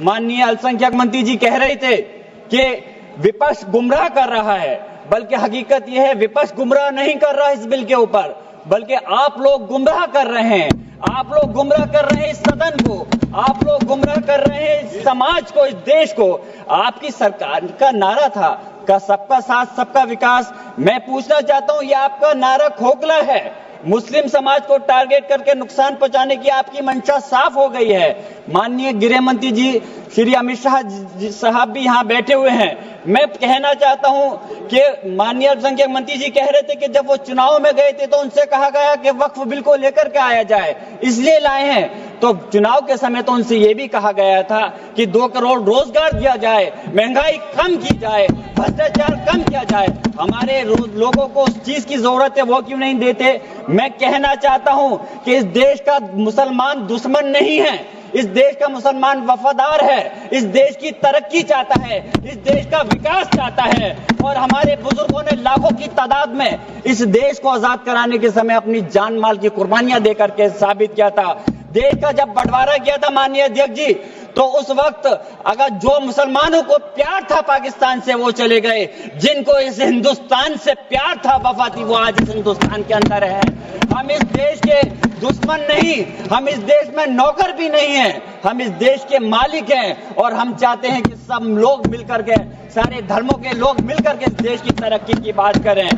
माननीय अल्पसंख्यक मंत्री जी कह रहे थे कि विपक्ष गुमराह कर रहा है, बल्कि हकीकत यह है विपक्ष गुमराह नहीं कर रहा इस बिल के ऊपर, बल्कि आप लोग गुमराह कर रहे हैं। आप लोग गुमराह कर रहे हैं इस सदन को, आप लोग गुमराह कर रहे हैं इस समाज को, इस देश को। आपकी सरकार का नारा था का सबका साथ सबका विकास। मैं पूछना चाहता हूं, यह आपका नारा खोखला है। मुस्लिम समाज को टारगेट करके नुकसान पहुंचाने की आपकी मंशा साफ हो गई है। माननीय गृह मंत्री जी श्री अमित शाह साहब भी यहाँ बैठे हुए हैं। मैं कहना चाहता हूं कि माननीय अल्पसंख्यक मंत्री जी कह रहे थे कि जब वो चुनाव में गए थे तो उनसे कहा गया कि वक्फ बिल को लेकर के आया जाए, इसलिए लाए हैं। तो चुनाव के समय तो उनसे ये भी कहा गया था कि 2 करोड़ रोजगार दिया जाए, महंगाई कम की जाए, भ्रष्टाचार कम किया जाए। हमारे लोगों को उस चीज की जरूरत है, वो क्यों नहीं देते? मैं कहना चाहता हूं कि इस देश का मुसलमान दुश्मन नहीं है, इस देश का मुसलमान वफादार है, इस देश की तरक्की चाहता है, इस देश का विकास चाहता है। और हमारे बुजुर्गों ने लाखों की तादाद में इस देश को आजाद कराने के समय अपनी जान माल की कुर्बानियां देकर के साबित किया था। देश का जब बंटवारा किया था माननीय अध्यक्ष जी, तो उस वक्त अगर जो मुसलमानों को प्यार था पाकिस्तान से वो चले गए, जिनको इस हिंदुस्तान से प्यार था, वफा थी, वो आज इस हिंदुस्तान के अंदर है। हम इस देश के दुश्मन नहीं, हम इस देश में नौकर भी नहीं हैं, हम इस देश के मालिक हैं। और हम चाहते हैं कि सब लोग मिलकर के, सारे धर्मों के लोग मिलकर के इस देश की तरक्की की बात करें।